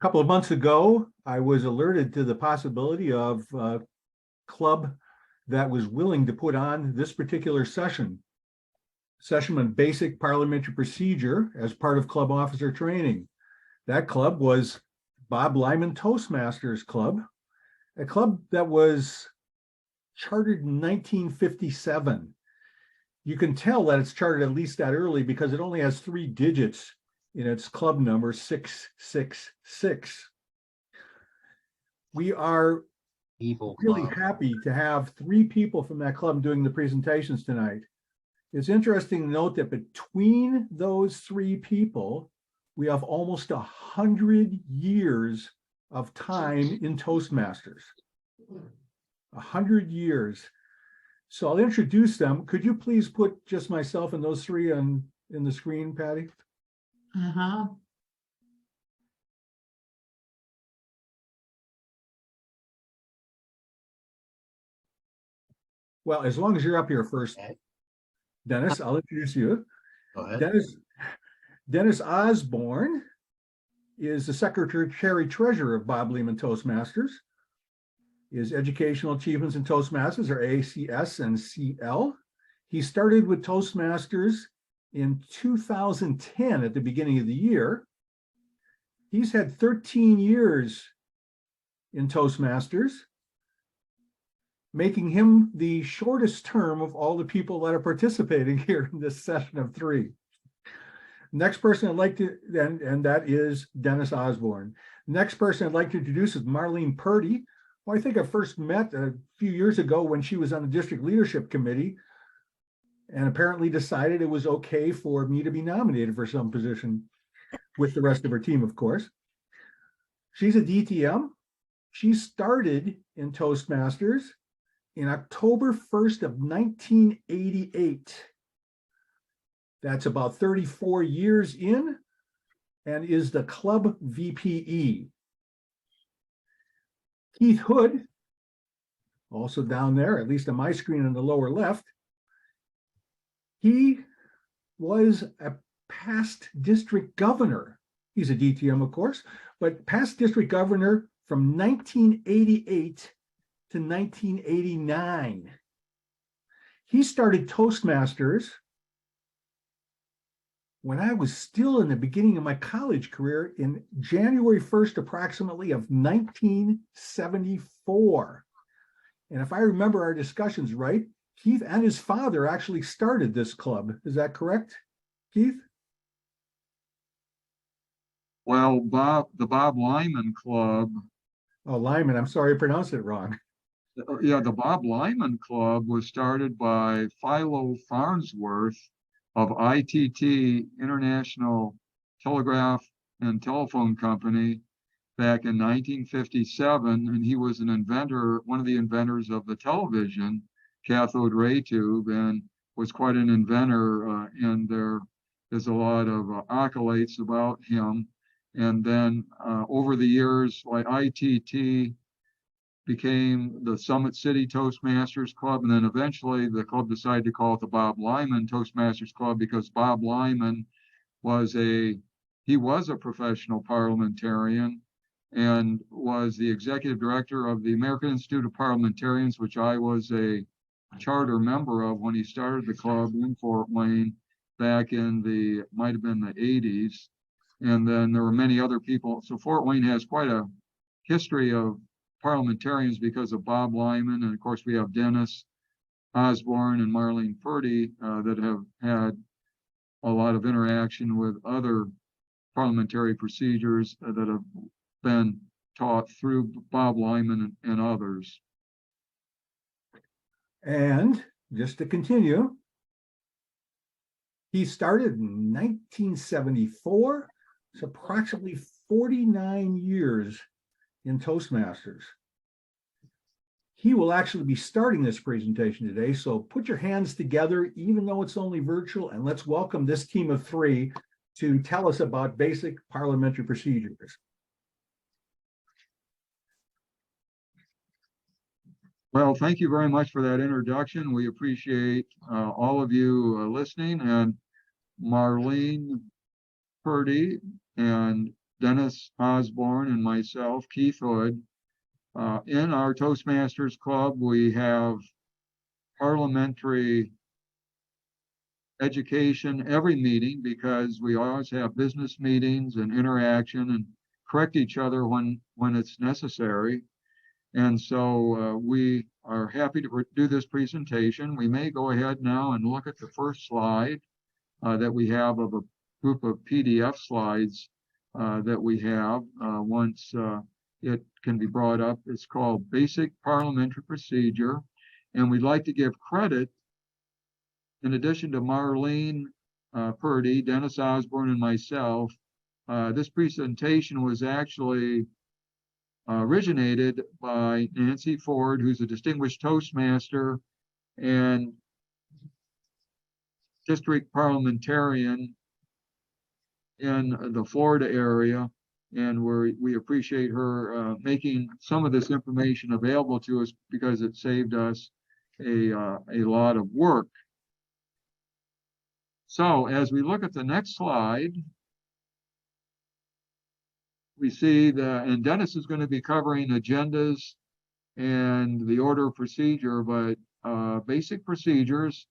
couple of months ago, I was alerted to the possibility of a club that was willing to put on this particular session on basic parliamentary procedure as part of club officer training. That club was Bob Lyman Toastmasters Club, a club that was chartered in 1957. You can tell that it's chartered at least that early because it only has 3 digits in its club number, 666. We are really happy to have 3 people from that club doing the presentations tonight. It's interesting to note that between those 3 people, we have almost 100 years of time in Toastmasters. 100 years. So I'll introduce them. Could you please put just myself and those 3 in the screen, Patty? Well, as long as you're up here first, Dennis, I'll introduce you. Go ahead. Dennis Osborne is the Secretary Treasurer of Bob Lyman Toastmasters. His educational achievements in Toastmasters are ACS and CL. He started with Toastmasters in 2010 at the beginning of the year. He's had 13 years in Toastmasters, making him the shortest term of all the people that are participating here in this session of 3. Next person I'd like to, and that is Dennis Osborne. Next person I'd like to introduce is Marlene Purdy, who I think I first met a few years ago when she was on the district leadership committee and apparently decided it was okay for me to be nominated for some position with the rest of her team, of course. She's a DTM. She started in Toastmasters in October 1st of 1988. That's about 34 years in, and is the club VPE. Keith Hood, also down there, at least on my screen on the lower left, he was a past district governor. He's a DTM, of course, but past district governor from 1988 to 1989. He started Toastmasters when I was still in the beginning of my college career in January 1st, approximately of 1974. And if I remember our discussions right, Keith and his father actually started this club. Is that correct, Keith? Well, the Bob Lyman Club. Oh, Lyman, I'm sorry I pronounced it wrong. Yeah, the Bob Lyman Club was started by Philo Farnsworth of ITT, International Telegraph and Telephone Company, back in 1957, and he was an inventor, one of the inventors of the television cathode ray tube, and was quite an inventor, and there's a lot of accolades about him. And then over the years, like ITT became the Summit City Toastmasters Club, and then eventually the club decided to call it the Bob Lyman Toastmasters Club because Bob Lyman was a professional parliamentarian and was the executive director of the American Institute of Parliamentarians, which I was a charter member of when he started the club in Fort Wayne back in might have been the 80s. And then there were many other people. So Fort Wayne has quite a history of parliamentarians because of Bob Lyman. And of course, we have Dennis Osborne and Marlene Purdy that have had a lot of interaction with other parliamentary procedures that have been taught through Bob Lyman and others. And just to continue, he started in 1974. It's approximately 49 years in Toastmasters. He will actually be starting this presentation today, so put your hands together, even though it's only virtual, and let's welcome this team of 3 to tell us about basic parliamentary procedures. Well, thank you very much for that introduction. We appreciate all of you listening, and Marlene Purdy and Dennis Osborne and myself, Keith Hood. In our Toastmasters Club, we have parliamentary education every meeting because we always have business meetings and interaction and correct each other when it's necessary. And so we are happy to do this presentation. We may go ahead now and look at the first slide that we have of a group of PDF slides that we have once it can be brought up. It's called Basic Parliamentary Procedure. And we'd like to give credit, in addition to Marlene Purdy, Dennis Osborne, and myself. This presentation was actually originated by Nancy Ford, who's a distinguished Toastmaster and district parliamentarian in the Florida area. And we appreciate her making some of this information available to us because it saved us a lot of work. So as we look at the next slide, we see that, and Dennis is going to be covering agendas and the order of procedure, but basic procedures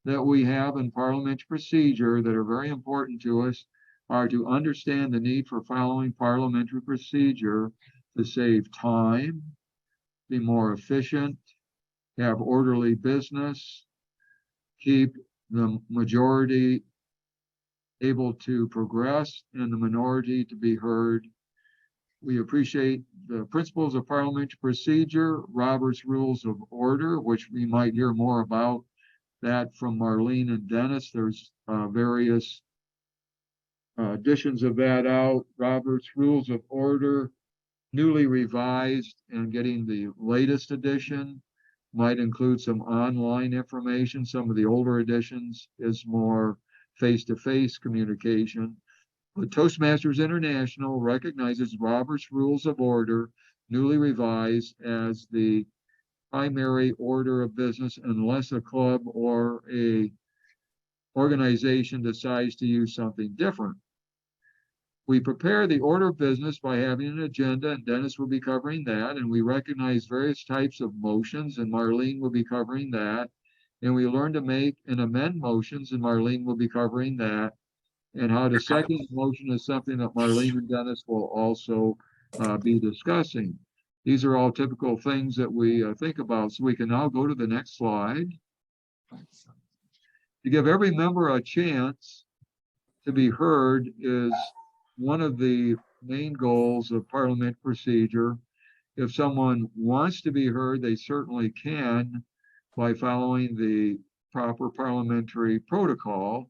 that we have in parliamentary procedure that are very important to us are to understand the need for following parliamentary procedure to save time, be more efficient, have orderly business, keep the majority able to progress and the minority to be heard. We appreciate the principles of parliamentary procedure, Robert's Rules of Order, which we might hear more about that from Marlene and Dennis. There's various editions of that out. Robert's Rules of Order, newly revised and getting the latest edition, might include some online information. Some of the older editions is more face-to-face communication. But Toastmasters International recognizes Robert's Rules of Order, newly revised, as the primary order of business unless a club or a organization decides to use something different. We prepare the order of business by having an agenda, and Dennis will be covering that, and we recognize various types of motions, and Marlene will be covering that, and we learn to make and amend motions, and Marlene will be covering that, and how to second the motion is something that Marlene and Dennis will also be discussing. These are all typical things that we think about. So we can now go to the next slide. To give every member a chance to be heard is one of the main goals of parliamentary procedure. If someone wants to be heard, they certainly can by following the proper parliamentary protocol.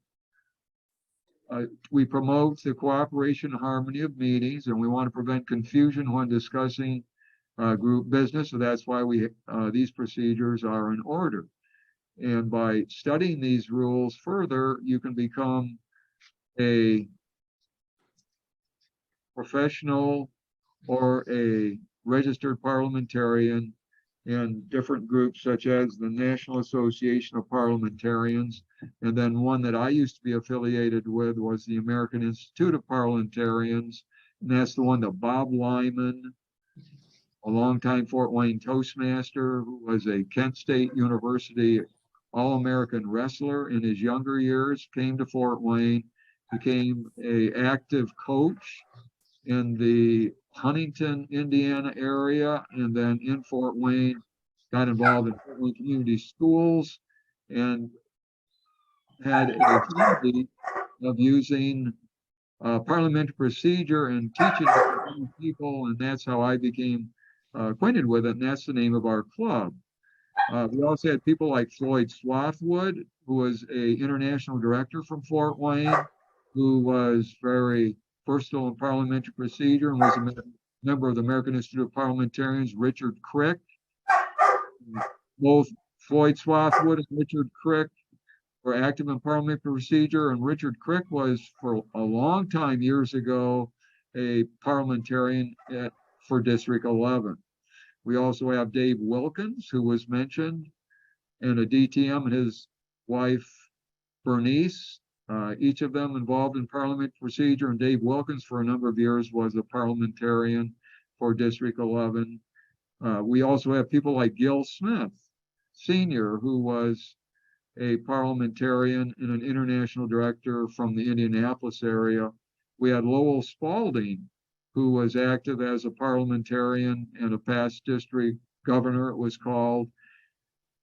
We promote the cooperation and harmony of meetings, and we want to prevent confusion when discussing group business. So that's why these procedures are in order. And by studying these rules further, you can become a professional or a registered parliamentarian in different groups such as the National Association of Parliamentarians. And then one that I used to be affiliated with was the American Institute of Parliamentarians. And that's the one that Bob Lyman, a longtime Fort Wayne Toastmaster, who was a Kent State University All-American wrestler in his younger years, came to Fort Wayne, became an active coach in the Huntington, Indiana area, and then in Fort Wayne, got involved in Fort Wayne Community Schools and had a hobby of using parliamentary procedure and teaching people, and that's how I became acquainted with it, and that's the name of our club. We also had people like Floyd Swathwood, who was an international director from Fort Wayne, who was very versatile in parliamentary procedure and was a member of the American Institute of Parliamentarians. Richard Crick. Both Floyd Swathwood and Richard Crick were active in parliamentary procedure, and Richard Crick was, for a long time years ago, a parliamentarian for District 11. We also have Dave Wilkins, who was mentioned, and a DTM, and his wife, Bernice, each of them involved in parliament procedure, and Dave Wilkins for a number of years was a parliamentarian for District 11. We also have people like Gil Smith, Sr., who was a parliamentarian and an international director from the Indianapolis area. We had Lowell Spalding, who was active as a parliamentarian and a past district governor, it was called,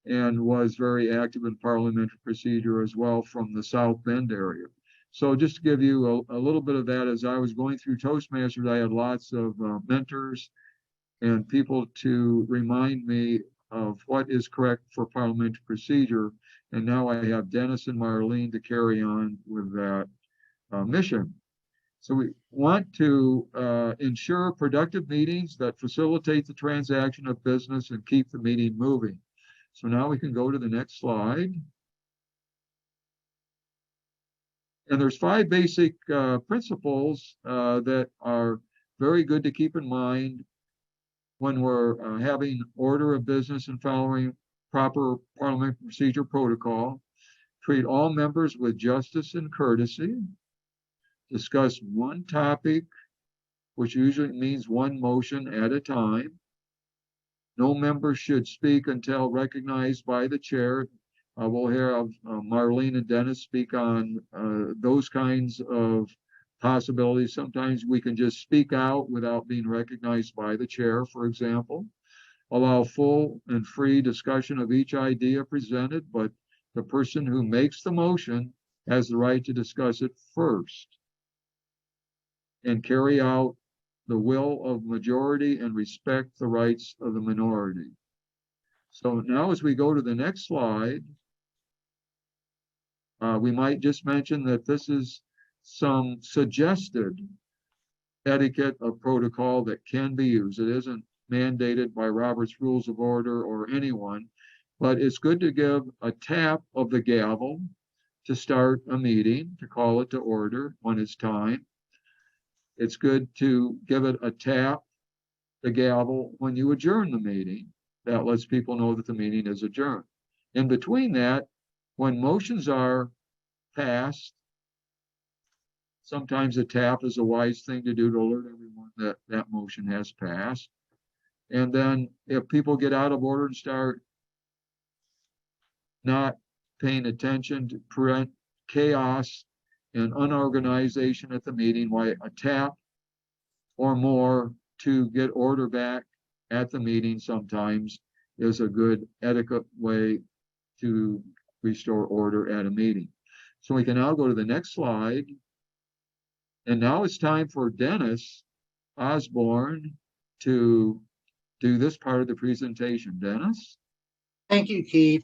and was very active in parliamentary procedure as well from the South Bend area. So just to give you a little bit of that, as I was going through Toastmasters, I had lots of mentors and people to remind me of what is correct for parliamentary procedure. And now I have Dennis and Marlene to carry on with that mission. So we want to ensure productive meetings that facilitate the transaction of business and keep the meeting moving. So now we can go to the next slide. And there's 5 basic principles that are very good to keep in mind when we're having order of business and following proper parliamentary procedure protocol. Treat all members with justice and courtesy. Discuss one topic, which usually means one motion at a time. No member should speak until recognized by the chair. We'll have Marlene and Dennis speak on those kinds of possibilities. Sometimes we can just speak out without being recognized by the chair, for example. Allow full and free discussion of each idea presented, but the person who makes the motion has the right to discuss it first. And carry out the will of majority and respect the rights of the minority. So now as we go to the next slide, we might just mention that this is some suggested etiquette of protocol that can be used. It isn't mandated by Robert's Rules of Order or anyone, but it's good to give a tap of the gavel to start a meeting, to call it to order when it's time. It's good to give it a tap, the gavel, when you adjourn the meeting. That lets people know that the meeting is adjourned. In between that, when motions are passed, sometimes a tap is a wise thing to do to alert everyone that that motion has passed. And then if people get out of order and start not paying attention to prevent chaos and unorganization at the meeting, why a tap or more to get order back at the meeting sometimes is a good etiquette way to restore order at a meeting. So we can now go to the next slide. And now it's time for Dennis Osborne to do this part of the presentation. Dennis? Thank you, Keith.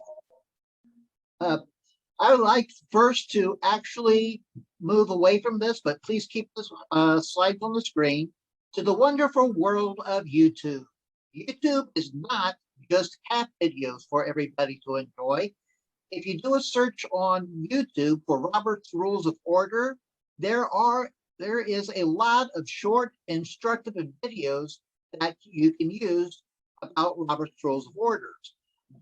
I would like first to actually move away from this, but please keep this slide on the screen, to the wonderful world of YouTube. YouTube is not just cat videos for everybody to enjoy. If you do a search on YouTube for Robert's Rules of Order, there is a lot of short instructive videos that you can use about Robert's Rules of Orders.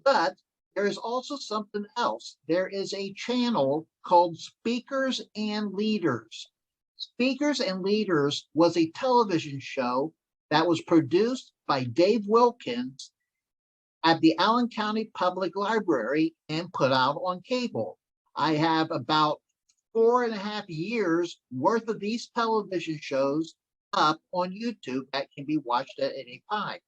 But there is also something else. There is a channel called Speakers and Leaders. Speakers and Leaders was a television show that was produced by Dave Wilkins at the Allen County Public Library and put out on cable. I have about 4.5 years worth of these television shows up on YouTube that can be watched at any time.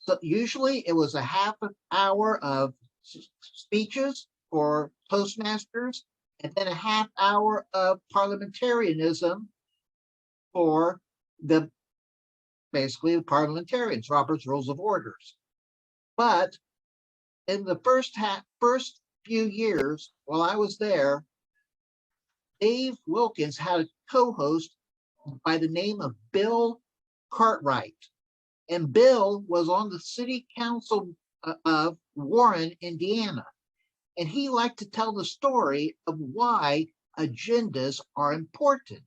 So usually it was a half an hour of speeches for Toastmasters, and then a half hour of parliamentarianism for basically the parliamentarians, Robert's Rules of Orders. But in the first few years while I was there, Dave Wilkins had a co-host by the name of Bill Cartwright. And Bill was on the city council of Warren, Indiana. And he liked to tell the story of why agendas are important.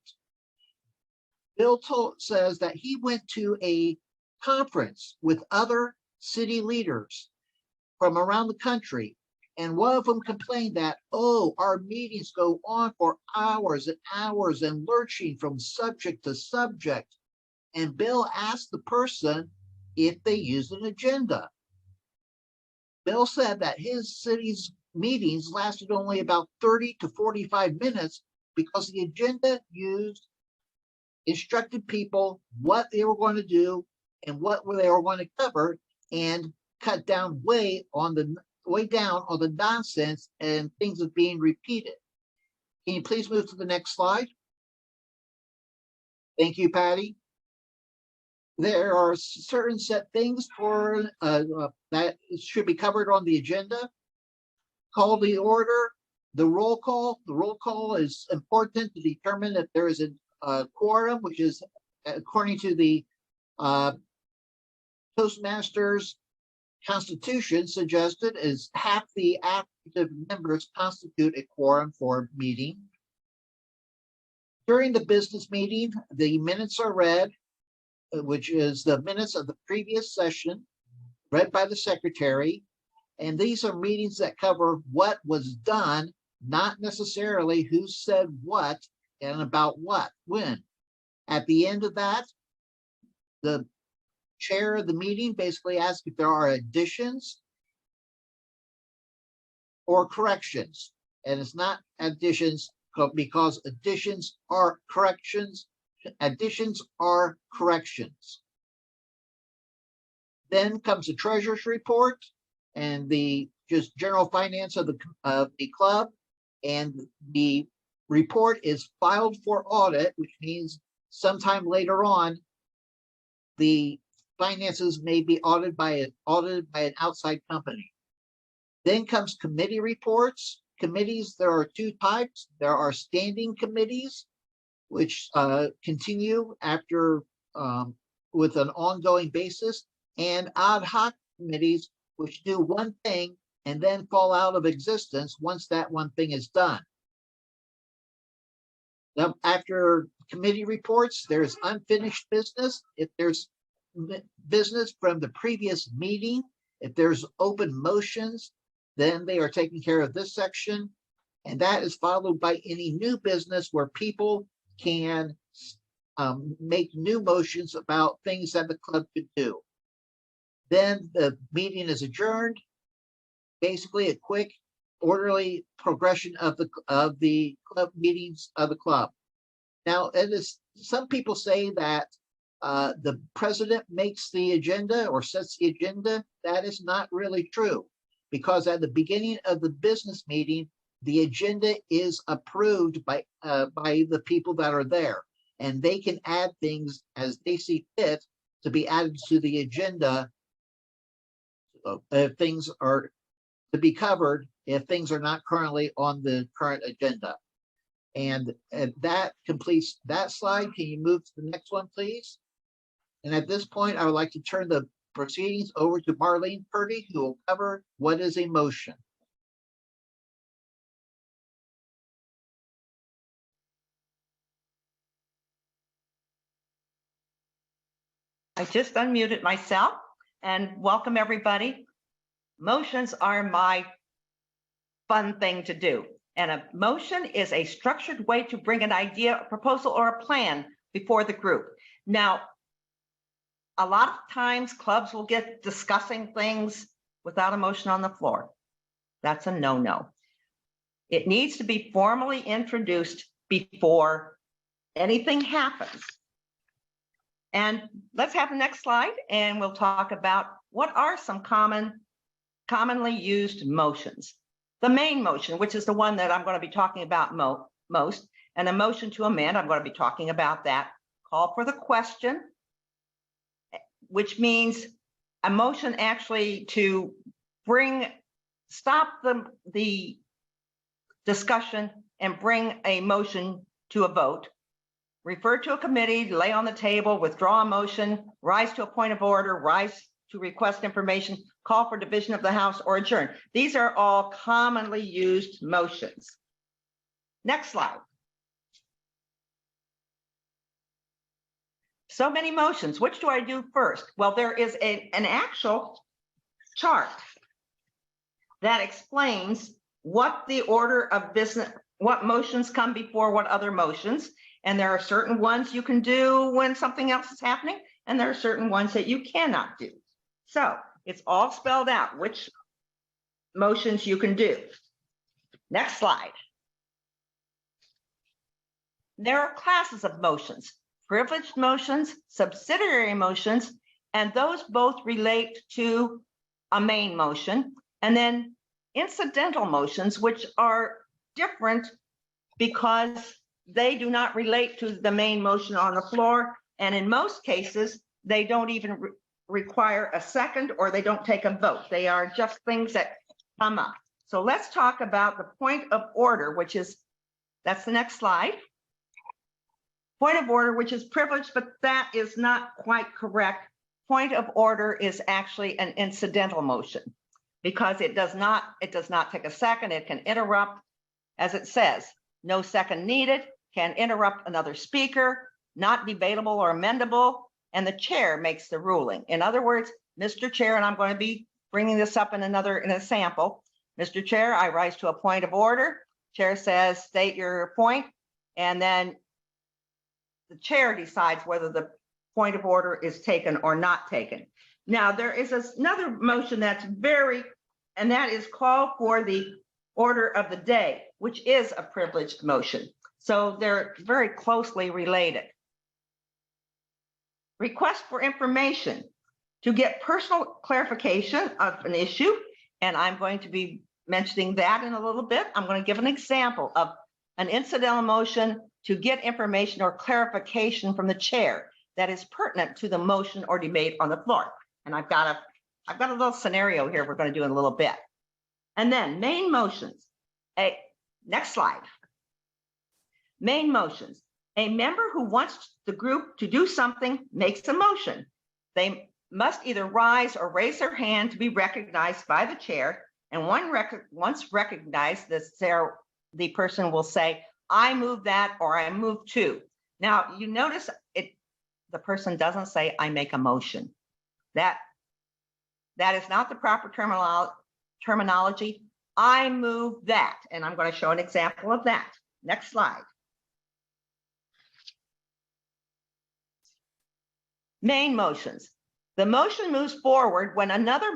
Bill says that he went to a conference with other city leaders from around the country, And one of them complained that, oh, our meetings go on for hours and hours and lurching from subject to subject. And Bill asked the person if they used an agenda. Bill said that his city's meetings lasted only about 30 to 45 minutes because the agenda instructed people what they were going to do and what they were going to cover, and cut down way down on the nonsense and things that being repeated. Can you please move to the next slide? Thank you, Patty. There are certain set things for that should be covered on the agenda. Call the order, the roll call. The roll call is important to determine if there is a quorum, which is according to the Toastmasters Constitution suggested is half the active members constitute a quorum for meeting. During the business meeting, the minutes are read, which is the minutes of the previous session, read by the secretary. And these are meetings that cover what was done, not necessarily who said what and about what, when. At the end of that, the chair of the meeting basically asks if there are additions or corrections. And it's not additions because additions are corrections. Additions are corrections. Then comes the treasurer's report and the just general finance of the club. And the report is filed for audit, which means sometime later on, the finances may be audited by an outside company. Then comes committee reports. Committees, there are two types. There are standing committees, which continue after with an ongoing basis, and ad hoc committees, which do one thing and then fall out of existence once that one thing is done. Now, after committee reports, there's unfinished business. If there's business from the previous meeting, if there's open motions, then they are taking care of this section. And that is followed by any new business where people can make new motions about things that the club could do. Then the meeting is adjourned. Basically a quick, orderly progression of the club meetings of the club. Now, it is, some people say that the president makes the agenda or sets the agenda. That is not really true, because at the beginning of the business meeting, the agenda is approved by the people that are there, and they can add things as they see fit to be added to the agenda if things are to be covered, if things are not currently on the current agenda. And that completes that slide. Can you move to the next one, please? And at this point, I would like to turn the proceedings over to Marlene Purdy, who will cover what is a motion. I just unmuted myself, and welcome everybody. Motions are my fun thing to do. And a motion is a structured way to bring an idea, a proposal, or a plan before the group. Now, a lot of times clubs will get discussing things without a motion on the floor. That's a no-no. It needs to be formally introduced before anything happens. And let's have the next slide, and we'll talk about what are some commonly used motions. The main motion, which is the one that I'm going to be talking about most, and a motion to amend, I'm going to be talking about that. Call for the question, which means a motion actually to stop the discussion and bring a motion to a vote. Refer to a committee, lay on the table, withdraw a motion, rise to a point of order, rise to request information, call for division of the House, or adjourn. These are all commonly used motions. Next slide. So many motions. Which do I do first? Well, there is an actual chart that explains what the order of business, what motions come before what other motions. And there are certain ones you can do when something else is happening, and there are certain ones that you cannot do. So it's all spelled out which motions you can do. Next slide. There are classes of motions: privileged motions, subsidiary motions, and those both relate to a main motion, and then incidental motions, which are different because they do not relate to the main motion on the floor, and in most cases, they don't even require a second, or they don't take a vote. They are just things that come up. So let's talk about the point of order, which is, that's the next slide. Point of order, which is privileged, but that is not quite correct. Point of order is actually an incidental motion because it does not take a second. It can interrupt, as it says, no second needed, can interrupt another speaker, not debatable or amendable, and the chair makes the ruling. In other words, Mr. Chair, and I'm going to be bringing this up in a sample. Mr. Chair, I rise to a point of order. Chair says, state your point, and then the chair decides whether the point of order is taken or not taken. Now, there is another motion that's and that is call for the order of the day, which is a privileged motion. So they're very closely related. Request for information to get personal clarification of an issue, and I'm going to be mentioning that in a little bit. I'm going to give an example of an incidental motion to get information or clarification from the chair that is pertinent to the motion or debate on the floor. And I've got a little scenario here we're going to do in a little bit. And then main motions. Next slide. Main motions. A member who wants the group to do something makes a motion. They must either rise or raise their hand to be recognized by the chair. And once recognized, the person will say, I move that, or I move to. Now, you notice the person doesn't say, I make a motion. That is not the proper terminology. I move that, and I'm going to show an example of that. Next slide. Main motions. The motion moves forward when another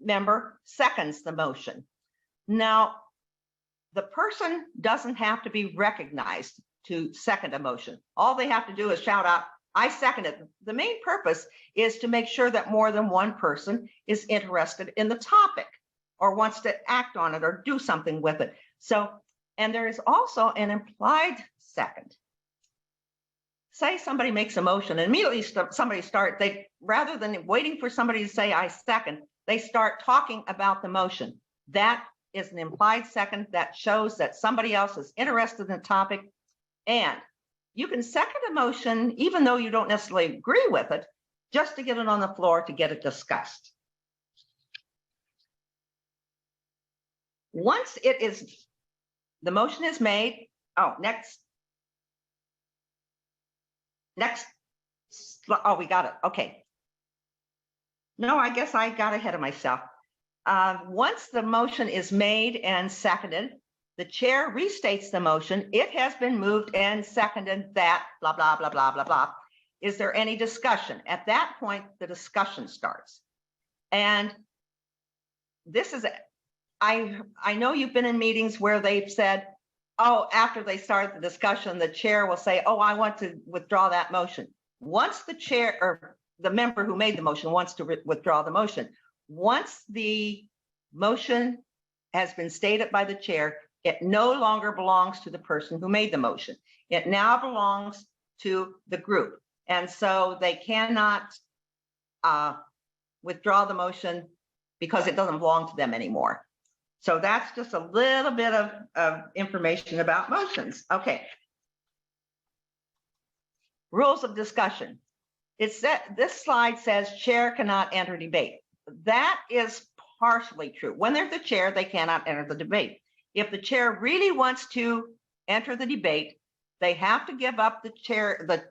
member seconds the motion. Now, the person doesn't have to be recognized to second a motion. All they have to do is shout out, I second it. The main purpose is to make sure that more than one person is interested in the topic or wants to act on it or do something with it. So, and there is also an implied second. Say somebody makes a motion and immediately somebody rather than waiting for somebody to say, I second, they start talking about the motion. That is an implied second that shows that somebody else is interested in the topic. And you can second a motion even though you don't necessarily agree with it, just to get it on the floor to get it discussed. Once the motion is made, next, we got it, okay. No, I guess I got ahead of myself. Once the motion is made and seconded, the chair restates the motion. It has been moved and seconded that blah, blah, blah, blah, blah, blah. Is there any discussion? At that point, the discussion starts. And this is, I know you've been in meetings where they've said, after they start the discussion, the chair will say, I want to withdraw that motion. Once the chair or the member who made the motion wants to withdraw the motion, once the motion has been stated by the chair, it no longer belongs to the person who made the motion. It now belongs to the group. And so they cannot withdraw the motion because it doesn't belong to them anymore. So that's just a little bit of information about motions. Okay. Rules of discussion. This slide says chair cannot enter debate. That is partially true. When they're the chair, they cannot enter the debate. If the chair really wants to enter the debate, they have to give up the chair, the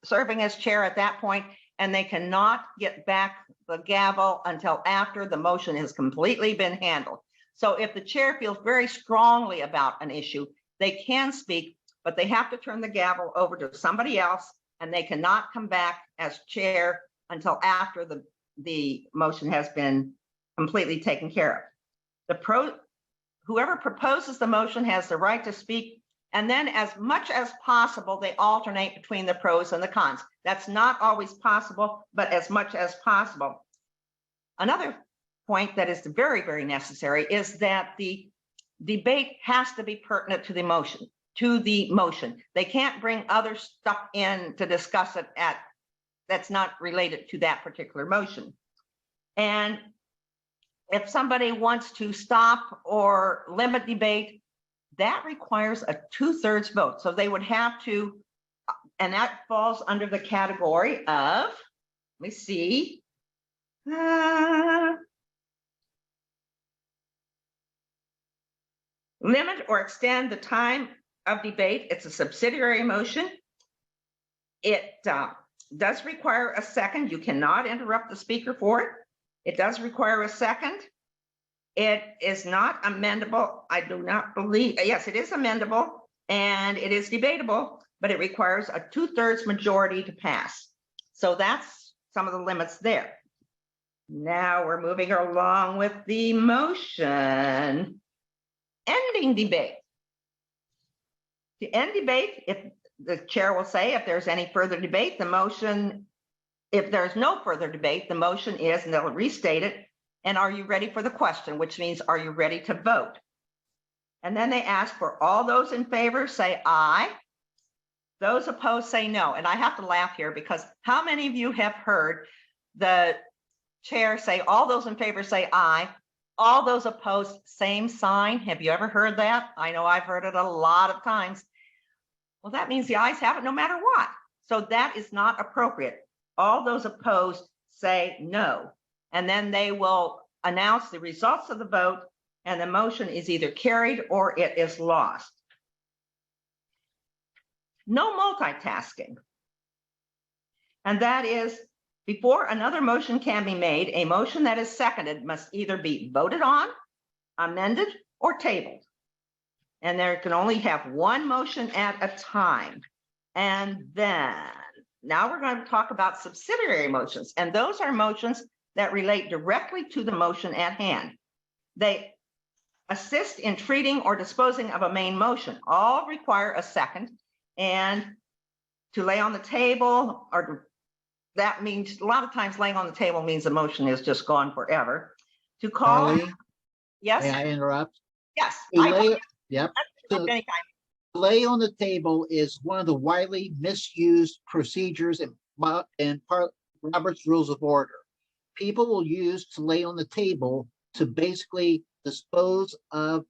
serving as chair at that point, and they cannot get back the gavel until after the motion has completely been handled. So if the chair feels very strongly about an issue, they can speak, but they have to turn the gavel over to somebody else, and they cannot come back as chair until after the motion has been completely taken care of. Whoever proposes the motion has the right to speak, and then as much as possible, they alternate between the pros and the cons. That's not always possible, but as much as possible. Another point that is very, very necessary is that the debate has to be pertinent to the motion. They can't bring other stuff in to discuss it that's not related to that particular motion. And if somebody wants to stop or limit debate, that requires a 2/3 vote. So they would have to, and that falls under the category of, let me see. Limit or extend the time of debate. It's a subsidiary motion. It does require a second. You cannot interrupt the speaker for it. It does require a second. It is not amendable. I do not believe, yes, it is amendable and it is debatable, but it requires a 2/3 majority to pass. So that's some of the limits there. Now we're moving along with the motion. Ending debate. To end debate, if the chair will say, if there's any further debate, the motion, if there's no further debate, the motion is, and they'll restate it, and are you ready for the question, which means, are you ready to vote? And then they ask for all those in favor, say aye. Those opposed say no. And I have to laugh here because how many of you have heard the chair say, all those in favor say aye, all those opposed, same sign? Have you ever heard that? I know I've heard it a lot of times. Well, that means the ayes have it no matter what. So that is not appropriate. All those opposed say no. And then they will announce the results of the vote, and the motion is either carried or it is lost. No multitasking. And that is, before another motion can be made, a motion that is seconded must either be voted on, amended, or tabled. And there can only have one motion at a time. And then, now we're going to talk about subsidiary motions. And those are motions that relate directly to the motion at hand. They assist in treating or disposing of a main motion. All require a second. And to lay on the table, or that means a lot of times laying on the table means the motion is just gone forever. To call, Marlene, yes, may I interrupt? yes, To I lay, yep. will anytime. Lay on the table is one of the widely misused procedures in Robert's Rules of Order. People will use to lay on the table to basically dispose of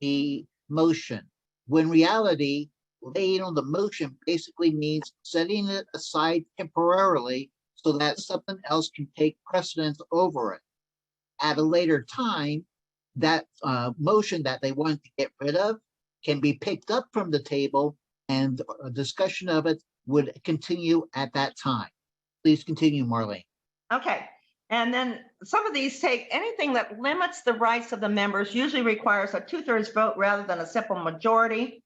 the motion. When reality, laying on the motion basically means setting it aside temporarily so that something else can take precedence over it. At a later time, that motion that they want to get rid of can be picked up from the table, and a discussion of it would continue at that time. Please continue, Marlene. Okay. And then some of these take anything that limits the rights of the members, usually requires a 2/3 vote rather than a simple majority.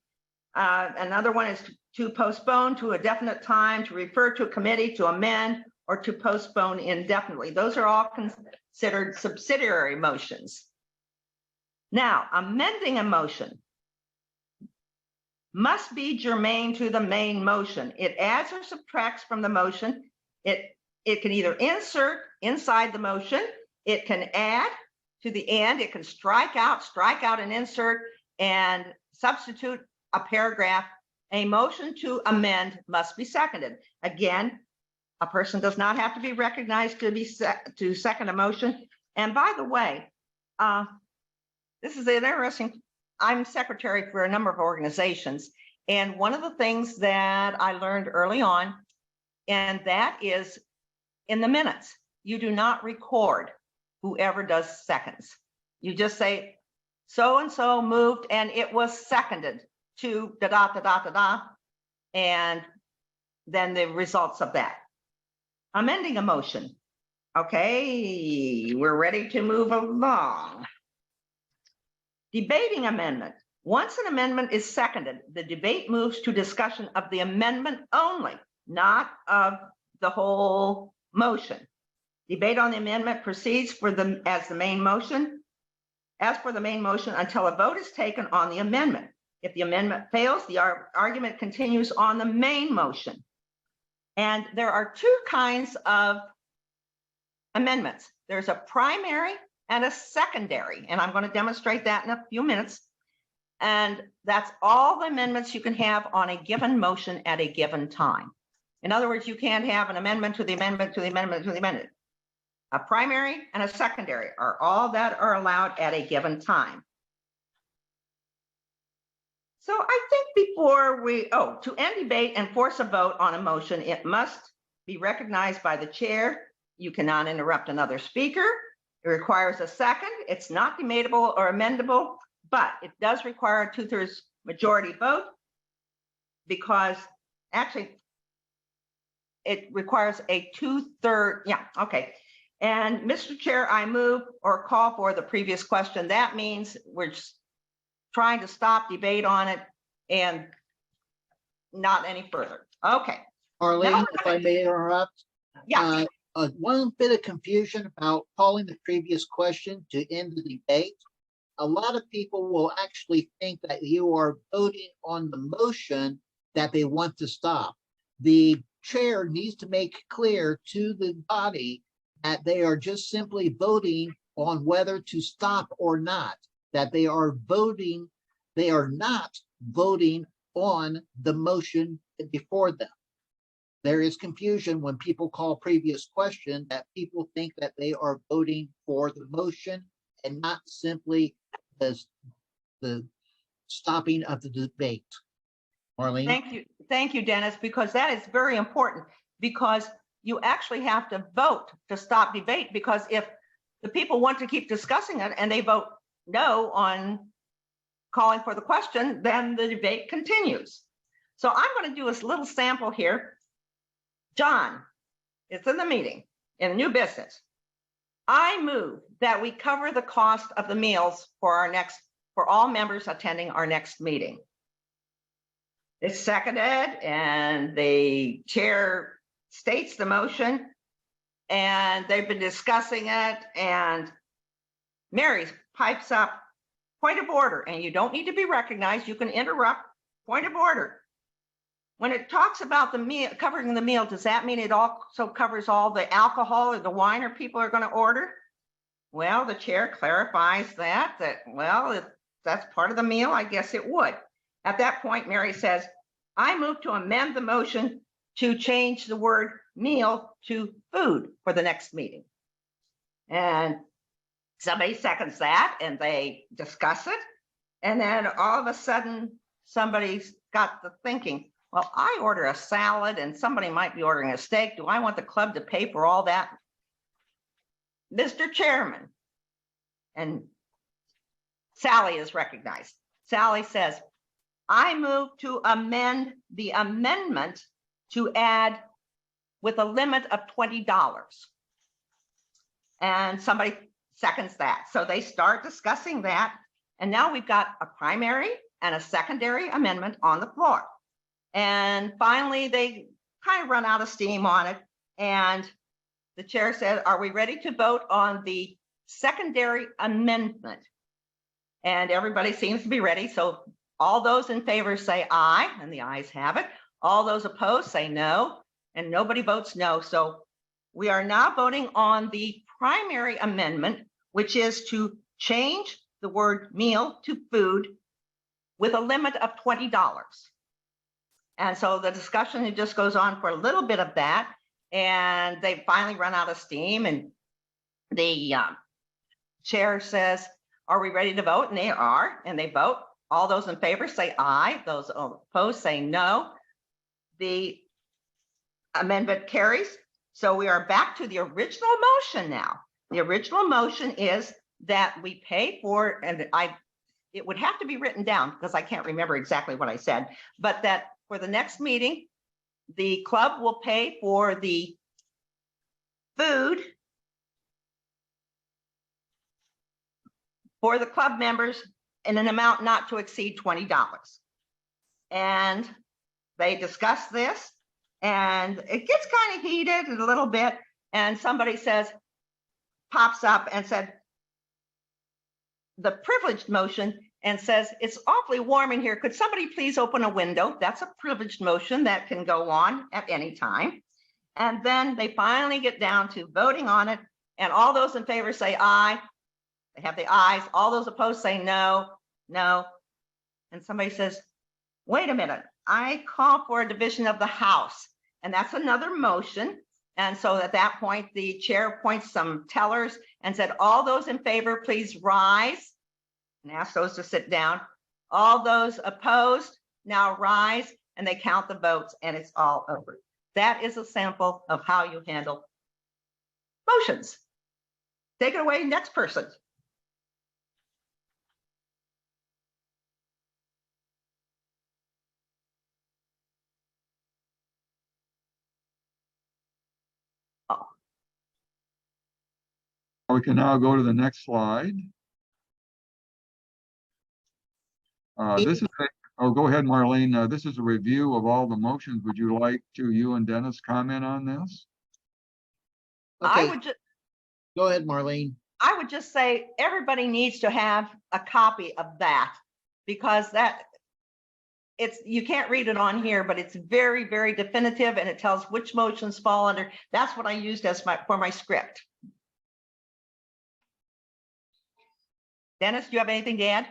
Another one is to postpone to a definite time, to refer to a committee, to amend, or to postpone indefinitely. Those are all considered subsidiary motions. Now, amending a motion must be germane to the main motion. It adds or subtracts from the motion. It can either insert inside the motion, it can add to the end, it can strike out and insert, and substitute a paragraph. A motion to amend must be seconded. Again, a person does not have to be recognized to second a motion. And by the way, this is an interesting, I'm secretary for a number of organizations. And one of the things that I learned early on, and that is in the minutes, you do not record whoever does seconds. You just say, so-and-so moved and it was seconded to da-da-da-da-da-da, and then the results of that. amending a motion. Okay, we're ready to move along. Debating amendment. Once an amendment is seconded, the debate moves to discussion of the amendment only, not of the whole motion. Debate on the amendment proceeds as the main motion, as for the main motion, until a vote is taken on the amendment. If the amendment fails, the argument continues on the main motion. And there are two kinds of amendments. There's a primary and a secondary, and I'm going to demonstrate that in a few minutes. And that's all the amendments you can have on a given motion at a given time. In other words, you can't have an amendment to the amendment to the amendment to the amendment. A primary and a secondary are all that are allowed at a given time. So I think before to end debate and force a vote on a motion, it must be recognized by the chair. You cannot interrupt another speaker. It requires a second. It's not debatable or amendable, but it does require a 2/3 majority vote because actually it requires a 2/3. Yeah, okay. And Mr. Chair, I move or call for the previous question. That means we're just trying to stop debate on it and not any further. Okay. Arlene, if I may interrupt, Yeah. one bit of confusion about calling the previous question to end the debate. A lot of people will actually think that you are voting on the motion that they want to stop. The chair needs to make clear to the body that they are just simply voting on whether to stop or not, that they are not voting on the motion before them. There is confusion when people call previous question that people think that they are voting for the motion and not simply the stopping of the debate. Marlene? Thank you, Dennis, because that is very important, because you actually have to vote to stop debate, because if the people want to keep discussing it and they vote no on calling for the question, then the debate continues. So I'm going to do a little sample here. John, it's in the meeting, in new business. I move that we cover the cost of the meals for all members attending our next meeting. It's seconded, and the chair states the motion, and they've been discussing it, and Mary pipes up, point of order, and you don't need to be recognized. You can interrupt, point of order. When it talks about the meal, covering the meal, does that mean it also covers all the alcohol or the wine or people are going to order? Well, the chair clarifies that well, if that's part of the meal, I guess it would. At that point, Mary says, I move to amend the motion to change the word meal to food for the next meeting. And somebody seconds that, and they discuss it. And then all of a sudden, somebody's got the thinking, well, I order a salad and somebody might be ordering a steak. Do I want the club to pay for all that? Mr. Chairman, and Sally is recognized. Sally says, I move to amend the amendment to add with a limit of $20. And somebody seconds that. So they start discussing that. And now we've got a primary and a secondary amendment on the floor. And finally, they kind of run out of steam on it. And the chair said, are we ready to vote on the secondary amendment? And everybody seems to be ready. So all those in favor say aye, and the ayes have it. All those opposed say no, and nobody votes no. So we are now voting on the primary amendment, which is to change the word meal to food with a limit of $20. And so the discussion, it just goes on for a little bit of that. And they finally run out of steam. And the chair says, are we ready to vote? And they are, and they vote. All those in favor say aye. Those opposed say no. The amendment carries. So we are back to the original motion now. The original motion is that we pay for, and it would have to be written down because I can't remember exactly what I said, but that for the next meeting, the club will pay for the food for the club members in an amount not to exceed $20. And they discuss this, and it gets kind of heated a little bit. And somebody pops up and said, the privileged motion, and says, it's awfully warm in here. Could somebody please open a window? That's a privileged motion that can go on at any time. And then they finally get down to voting on it. And all those in favor say aye. They have the ayes. All those opposed say no, no. And somebody says, wait a minute, I call for a division of the House. And that's another motion. And so at that point, the chair appoints some tellers and said, all those in favor, please rise, and ask those to sit down. All those opposed now rise, and they count the votes, and it's all over. That is a sample of how you handle motions. Take it away, next person. We can now go to the next slide. This is oh, go ahead, Marlene. This is a review of all the motions. Would you like you and Dennis comment on this? Okay, I would just go ahead, Marlene. I would just say everybody needs to have a copy of that, because you can't read it on here, but it's very, very definitive, and it tells which motions fall under. That's what I used for my script. Dennis, do you have anything to add?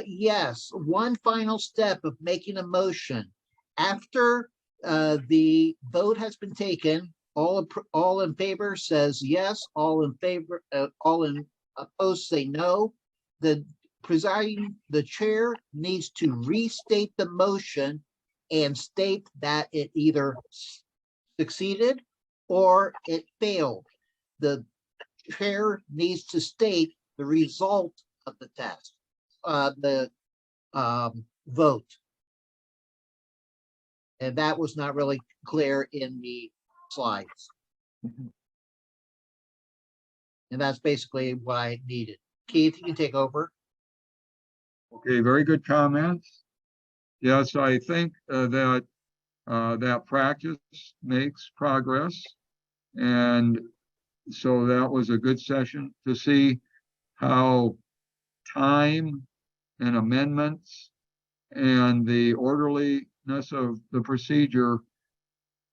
Yes, one final step of making a motion. After the vote has been taken, all in favor says yes, all in favor, all in opposed say no. The chair needs to restate the motion and state that it either succeeded or it failed. The chair needs to state the result of the test, the vote. And that was not really clear in the slides. And that's basically what I needed. Keith, you can take over. Okay, very good comments. Yes, I think that practice makes progress. And so that was a good session to see how time and amendments and the orderliness of the procedure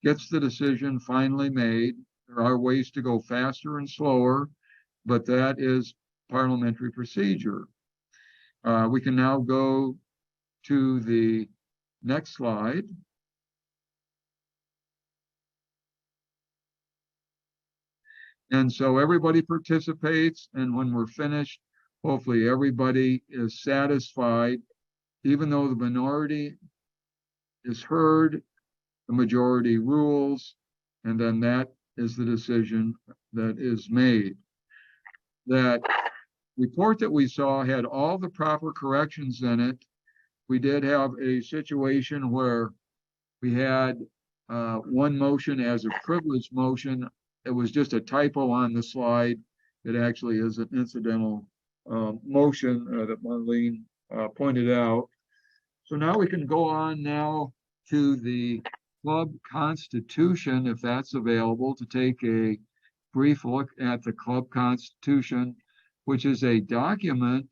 gets the decision finally made. There are ways to go faster and slower, but that is parliamentary procedure. We can now go to the next slide. And so everybody participates, and when we're finished, hopefully everybody is satisfied, even though the minority is heard, the majority rules, and then that is the decision that is made. That report that we saw had all the proper corrections in it. We did have a situation where we had one motion as a privileged motion. It was just a typo on the slide. It actually is an incidental motion that Marlene pointed out. So now we can go on now to the club constitution, if that's available, to take a brief look at the club constitution, which is a document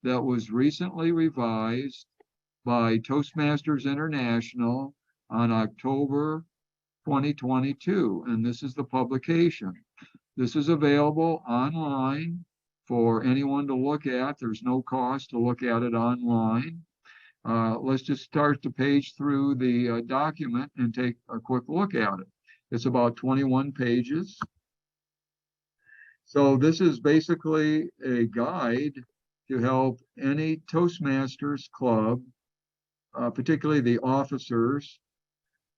that was recently revised by Toastmasters International on October 2022, and this is the publication. This is available online for anyone to look at. There's no cost to look at it online. Let's just start to page through the document and take a quick look at it. It's about 21 pages. So this is basically a guide to help any Toastmasters club, particularly the officers,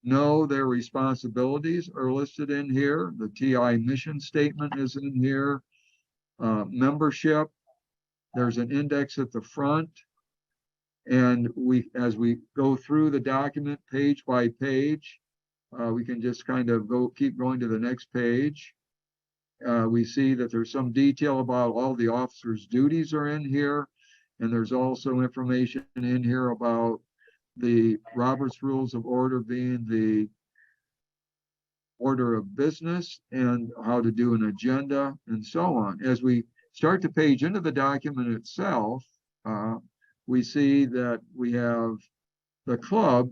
know their responsibilities are listed in here. The TI mission statement is in here. Membership, there's an index at the front. And as we go through the document page by page, we can just kind of keep going to the next page. We see that there's some detail about all the officers' duties are in here. And there's also information in here about the Robert's Rules of Order being the order of business and how to do an agenda and so on. As we start to page into the document itself, we see that we have the club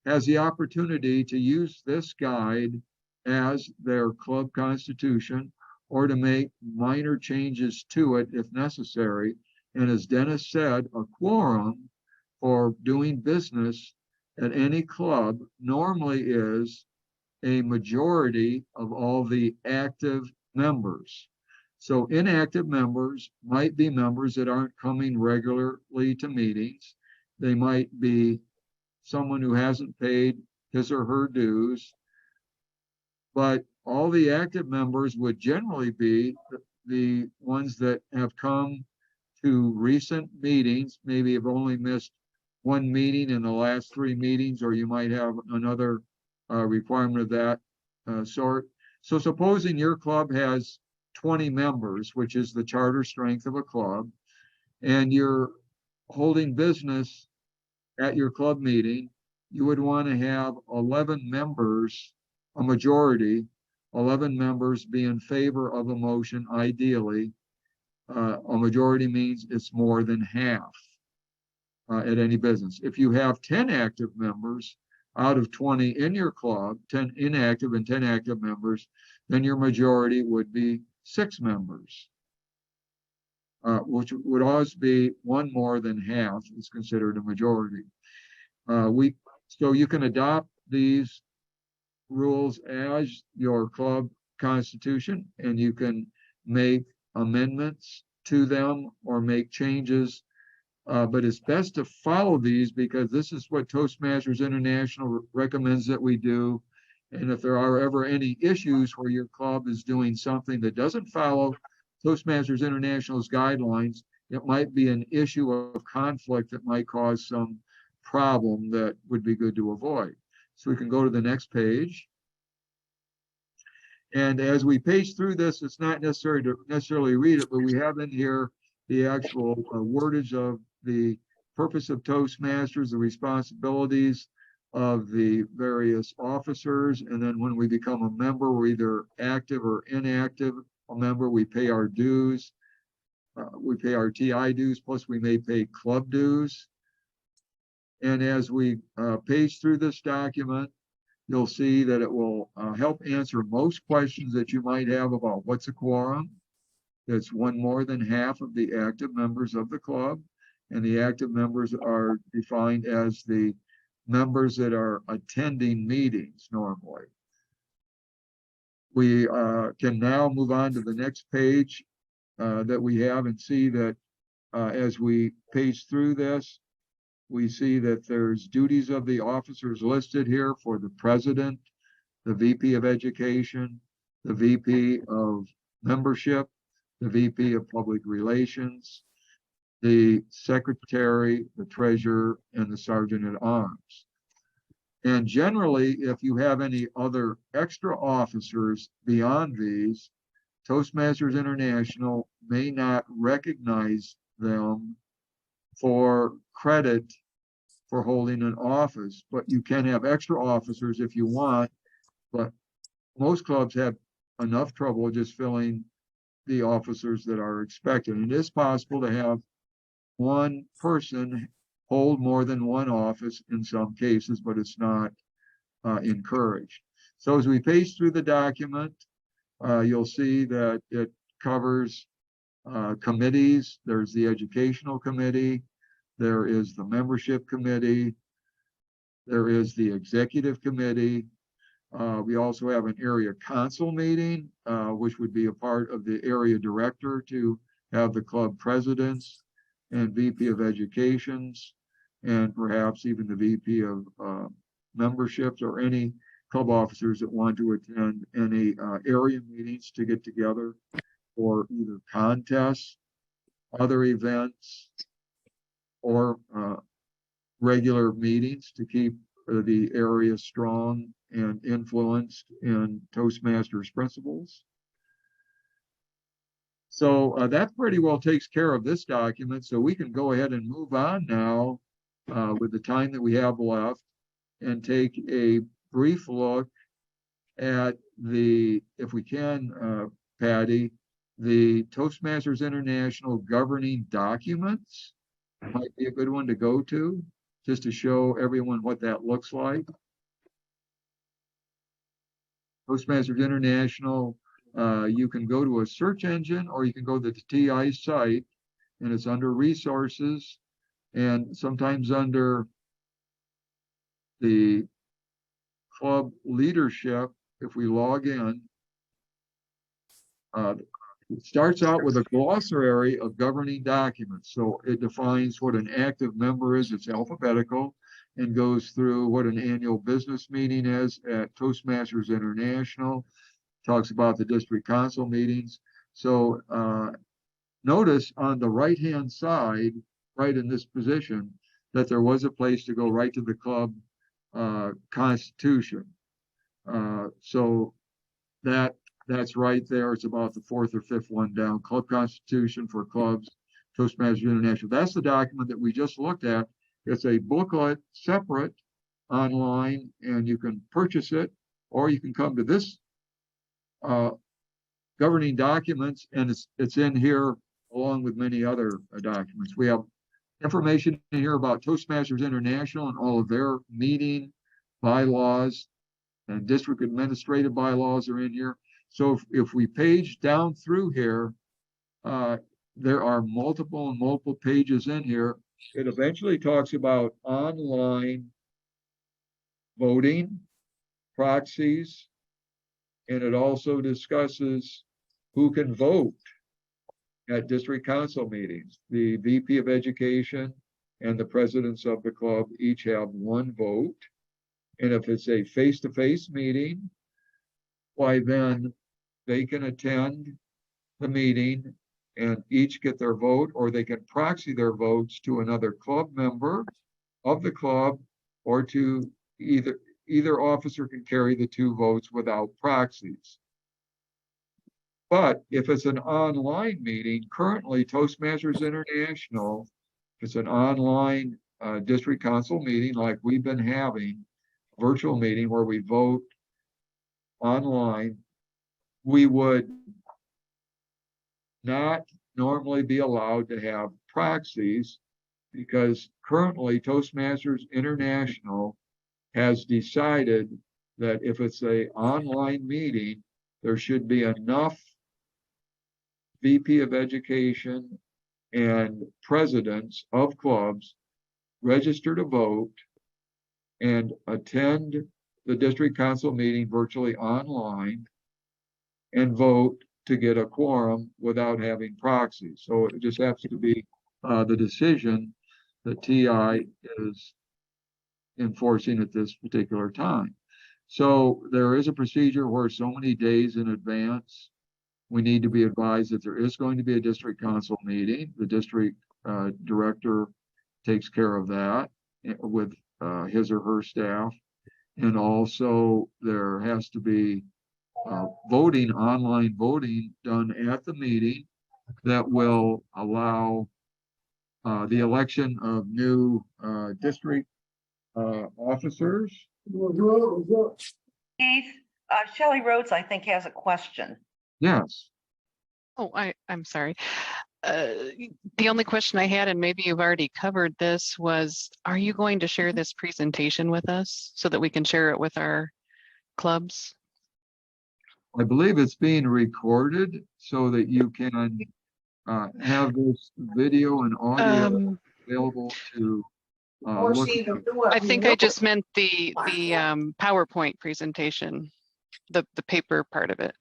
has the opportunity to use this guide as their club constitution or to make minor changes to it if necessary. And as Dennis said, a quorum for doing business at any club normally is a majority of all the active members. So inactive members might be members that aren't coming regularly to meetings. They might be someone who hasn't paid his or her dues, but all the active members would generally be the ones that have come to recent meetings, maybe have only missed one meeting in the last 3 meetings, or you might have another requirement of that sort. So supposing your club has 20 members, which is the charter strength of a club, and you're holding business at your club meeting, you would want to have 11 members, a majority, 11 members be in favor of a motion, ideally. A majority means it's more than half at any business. If you have 10 active members out of 20 in your club, 10 inactive and 10 active members, then your majority would be 6 members, which would always be one more than half is considered a majority. So you can adopt these rules as your club constitution, and you can make amendments to them or make changes. But it's best to follow these because this is what Toastmasters International recommends that we do. And if there are ever any issues where your club is doing something that doesn't follow Toastmasters International's guidelines, it might be an issue of conflict that might cause some problem that would be good to avoid. So we can go to the next page. And as we page through this, it's not necessary to necessarily read it, but we have in here the actual wordage of the purpose of Toastmasters, the responsibilities of the various officers. And then when we become a member, we're either active or inactive. A member, we pay our dues. We pay our TI dues, plus we may pay club dues. And as we page through this document, you'll see that it will help answer most questions that you might have about what's a quorum. It's one more than half of the active members of the club, and the active members are defined as the members that are attending meetings normally. We can now move on to the next page that we have and see that as we page through this, we see that there's duties of the officers listed here for the president, the VP of education, the VP of membership, the VP of public relations, the secretary, the treasurer, and the sergeant at arms. And generally, if you have any other extra officers beyond these, Toastmasters International may not recognize them for credit for holding an office, but you can have extra officers if you want, but most clubs have enough trouble just filling the officers that are expected. And it is possible to have one person hold more than one office in some cases, but it's not encouraged. So as we page through the document, you'll see that it covers committees. There's the educational committee. There is the membership committee. There is the executive committee. We also have an area council meeting, which would be a part of the area director to have the club presidents and VP of educations, and perhaps even the VP of memberships or any club officers that want to attend any area meetings to get together for either contests, other events, or regular meetings to keep the area strong and influenced in Toastmasters principles. So that pretty well takes care of this document. So we can go ahead and move on now with the time that we have left and take a brief look at the, if we can, Patty, the Toastmasters International governing documents might be a good one to go to, just to show everyone what that looks like. Toastmasters International, you can go to a search engine or you can go to the TI site, and it's under resources, and sometimes under the club leadership. If we log in, it starts out with a glossary of governing documents. So it defines what an active member is. It's alphabetical, and goes through what an annual business meeting is at Toastmasters International. Talks about the district council meetings. So notice on the right-hand side, right in this position, that there was a place to go right to the club constitution. So that's right there. It's about the fourth or fifth one down. Club Constitution for clubs, Toastmasters International. That's the document that we just looked at. It's a booklet separate online, and you can purchase it, or you can come to this governing documents, and it's in here along with many other documents. We have information in here about Toastmasters International and all of their meeting bylaws, and district administrative bylaws are in here. So if we page down through here, there are multiple pages in here. It eventually talks about online voting, proxies, and it also discusses who can vote at district council meetings. The VP of Education and the presidents of the club each have one vote. And if it's a face-to-face meeting, why then they can attend the meeting and each get their vote, or they can proxy their votes to another club member of the club, or to either officer can carry the two votes without proxies. But if it's an online meeting, currently Toastmasters International, if it's an online district council meeting like we've been having, virtual meeting where we vote online, we would not normally be allowed to have proxies, because currently Toastmasters International has decided that if it's an online meeting, there should be enough VP of Education and presidents of clubs register to vote and attend the district council meeting virtually online and vote to get a quorum without having proxies. So it just has to be the decision that TI is enforcing at this particular time. So there is a procedure where so many days in advance, we need to be advised that there is going to be a district council meeting. The district director takes care of that with his or her staff. And also there has to be voting, online voting done at the meeting that will allow the election of new district officers. Keith, Shelley Rhodes, I think, has a question. Yes. Oh, I'm sorry. The only question I had, and maybe you've already covered this, was, are you going to share this presentation with us so that we can share it with our clubs? I believe it's being recorded so that you can have this video and audio available to look at. I think I just meant the PowerPoint presentation, the paper part of it.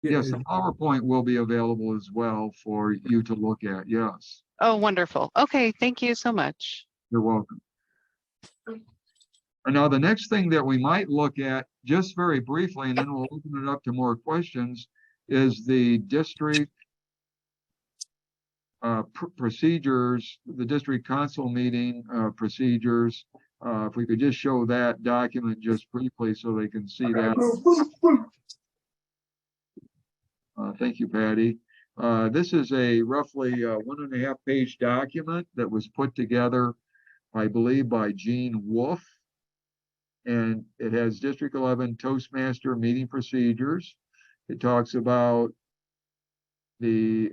Yes, the PowerPoint will be available as well for you to look at. Yes. Oh, wonderful. Okay, thank you so much. You're welcome. And now the next thing that we might look at, just very briefly, and then we'll open it up to more questions, is the district procedures, the district council meeting procedures. If we could just show that document just briefly so they can see that. Thank you, Patty. This is a roughly 1.5 page document that was put together, I believe, by Gene Wolfe. And it has District 11 Toastmaster meeting procedures. It talks about the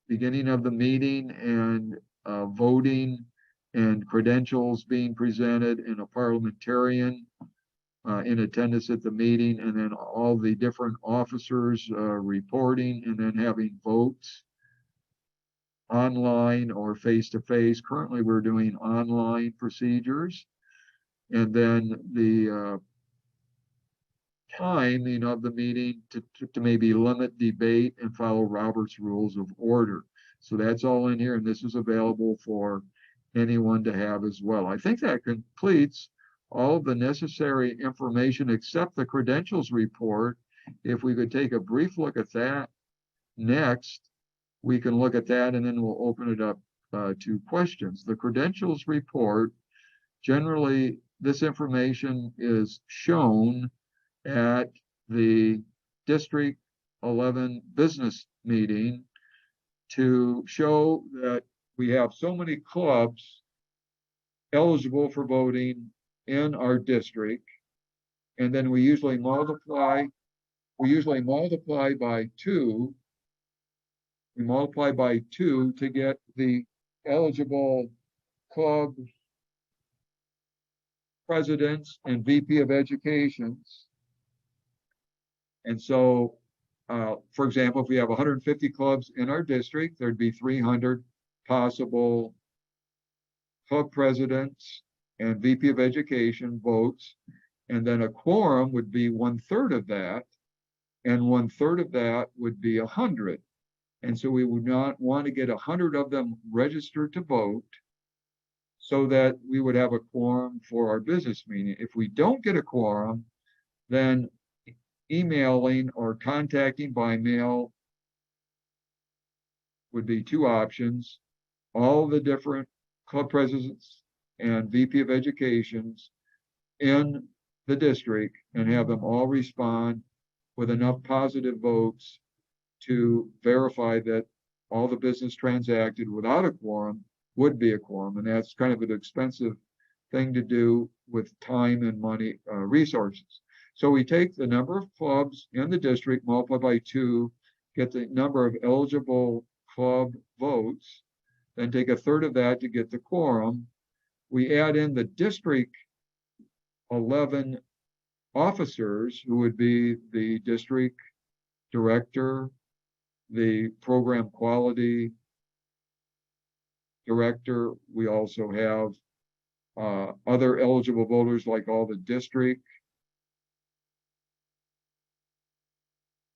beginning of the meeting and voting and credentials being presented, and a parliamentarian in attendance at the meeting, and then all the different officers reporting, and then having votes online or face-to-face. Currently, we're doing online procedures. And then the timing of the meeting to maybe limit debate and follow Robert's Rules of Order. So that's all in here, and this is available for anyone to have as well. I think that completes all the necessary information except the credentials report. If we could take a brief look at that next, we can look at that, and then we'll open it up to questions. The credentials report, generally, this information is shown at the District 11 business meeting to show that we have so many clubs eligible for voting in our district. And then we usually multiply by 2. We multiply by 2 to get the eligible club presidents and VP of educations. And so, for example, if we have 150 clubs in our district, there'd be 300 possible club presidents and VP of education votes. And then a quorum would be 1/3 of that. And 1/3 of that would be 100. And so we would not want to get 100 of them registered to vote so that we would have a quorum for our business meeting. If we don't get a quorum, then emailing or contacting by mail would be 2 options. All the different club presidents and VP of educations in the district, and have them all respond with enough positive votes to verify that all the business transacted without a quorum would be a quorum. And that's kind of an expensive thing to do with time and money, resources. So we take the number of clubs in the district, multiply by 2, get the number of eligible club votes, then take 1/3 of that to get the quorum. We add in the District 11 officers, who would be the district director, the program quality director. We also have other eligible voters, like all the district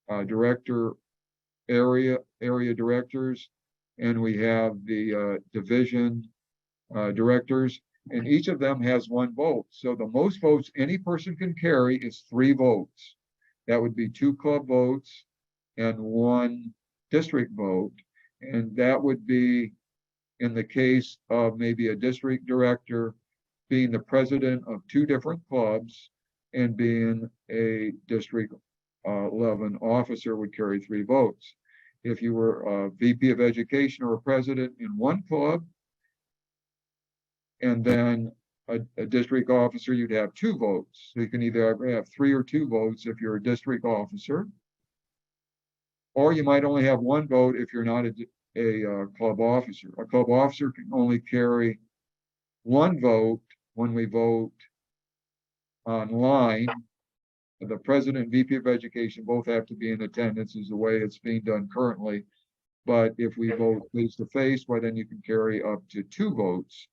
director, area directors, and we have the division directors, and each of them has 1 vote. So the most votes any person can carry is 3 votes. That would be 2 club votes and 1 district vote. And that would be in the case of maybe a district director being the president of 2 different clubs, and being a District 11 officer would carry 3 votes. If you were a VP of education or a president in 1 club, and then a district officer, you'd have 2 votes. So you can either have 3 or 2 votes if you're a district officer, or you might only have 1 vote if you're not a club officer. A club officer can only carry 1 vote when we vote online. The president and VP of education both have to be in attendance, is the way it's being done currently. But if we vote face to face, well, then you can carry up to 2 votes.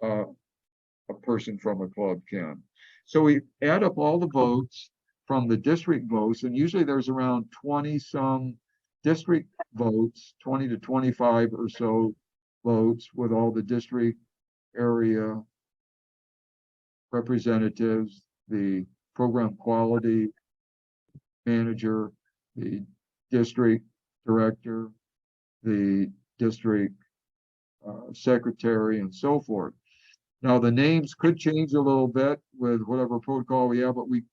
A person from a club can. So we add up all the votes from the district votes, and usually there's around 20 some district votes, 20 to 25 or so votes, with all the district area representatives, the program quality manager, the district director, the district secretary, and so forth. Now, the names could change a little bit with whatever protocol we have, but we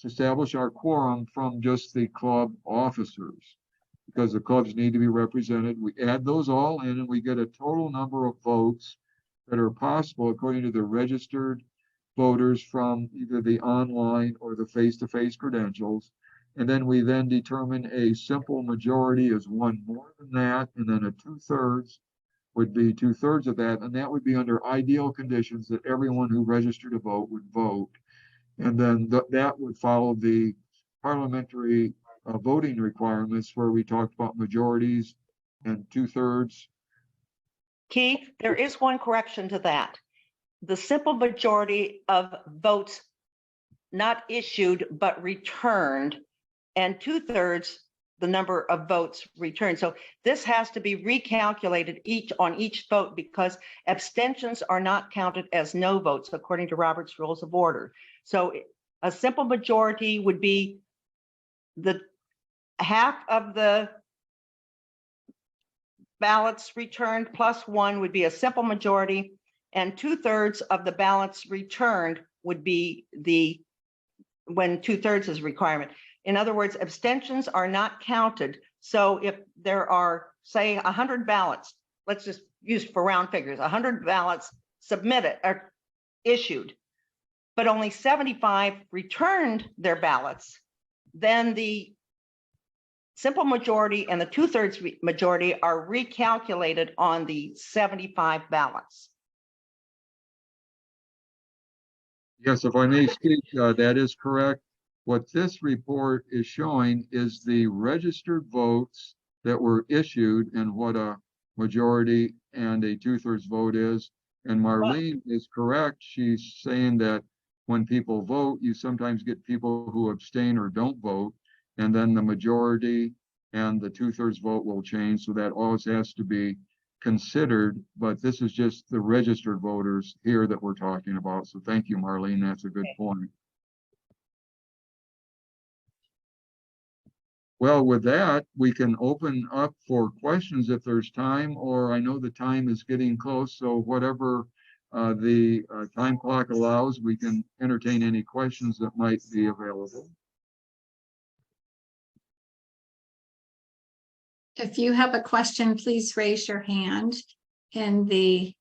establish our quorum from just the club officers. because the clubs need to be represented. We add those all in and we get a total number of votes that are possible according to the registered voters from either the online or the face-to-face credentials. And then we then determine a simple majority is one more than that, and then a 2/3 would be 2/3 of that, and that would be under ideal conditions that everyone who registered to vote would vote. And then that would follow the parliamentary voting requirements where we talked about majorities and 2/3. Keith, there is one correction to that. The simple majority of votes not issued but returned, and 2/3 the number of votes returned. So this has to be recalculated on each vote because abstentions are not counted as no votes according to Robert's Rules of Order. So a simple majority would be the half of the ballots returned plus one would be a simple majority, and 2/3 of the ballots returned would be when 2/3 is requirement. In other words, abstentions are not counted. So if there are, say, 100 ballots, let's just use for round figures, 100 ballots submitted or issued, but only 75 returned their ballots, then the simple majority and the 2/3 majority are recalculated on the 75 ballots. Yes, if I may speak, that is correct. What this report is showing is the registered votes that were issued and what a majority and a 2/3 vote is. And Marlene is correct. She's saying that when people vote, you sometimes get people who abstain or don't vote, and then the majority and the 2/3 vote will change. So that always has to be considered, but this is just the registered voters here that we're talking about. So thank you, Marlene. That's a good point. Well, with that, we can open up for questions if there's time, or I know the time is getting close, so whatever the time clock allows, we can entertain any questions that might be available. If you have a question, please raise your hand in the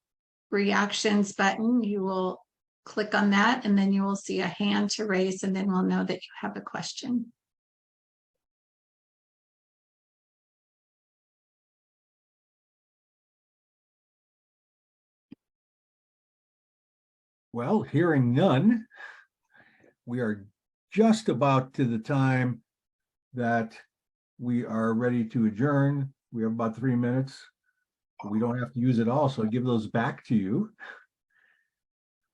reactions button. You will click on that and then you will see a hand to raise, and then we'll know that you have a question. Well, hearing none, we are just about to the time that we are ready to adjourn. We have about 3 minutes. We don't have to use it all, so I give those back to you.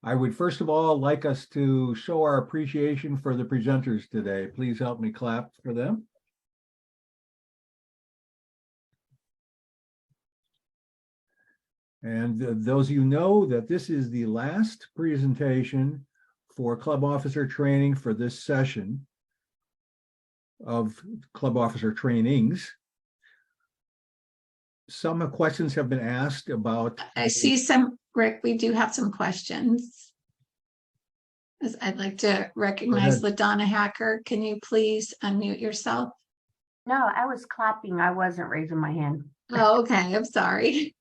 I would first of all like us to show our appreciation for the presenters today. Please help me clap for them. And those of you know that this is the last presentation for club officer training for this session of club officer trainings. Some questions have been asked about. I see some, Rick, we do have some questions. I'd like to recognize LaDonna Hacker. Can you please unmute yourself? No, I was clapping. I wasn't raising my hand. Oh, okay. I'm sorry.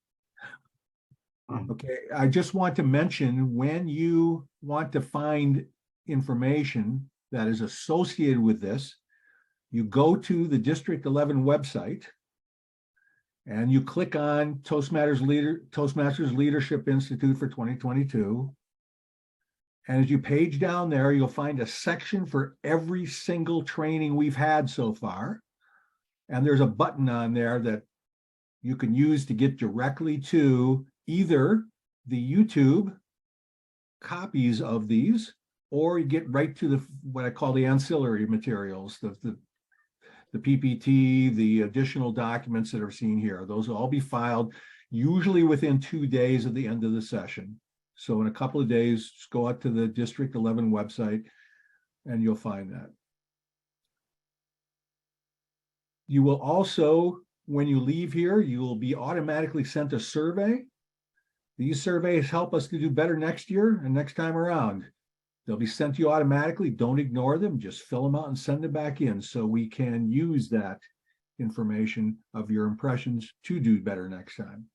Okay, I just want to mention when you want to find information that is associated with this, you go to the District 11 website and you click on Toastmasters Leadership Institute for 2022. And as you page down there, you'll find a section for every single training we've had so far. And there's a button on there that you can use to get directly to either the YouTube copies of these, or you get right to the what I call the ancillary materials, the PPT, the additional documents that are seen here. Those will all be filed usually within 2 days of the end of the session. So in a couple of days, just go out to the District 11 website and you'll find that. You will also, when you leave here, you will be automatically sent a survey. These surveys help us to do better next year and next time around. They'll be sent to you automatically. Don't ignore them. Just fill them out and send them back in so we can use that information of your impressions to do better next time.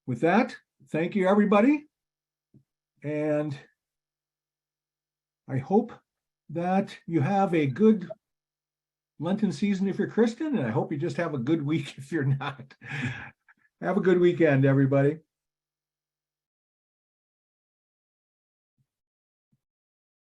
With that, thank you, everybody. And I hope that you have a good Lenten season if you're Christian, and I hope you just have a good week if you're not. Have a good weekend, everybody.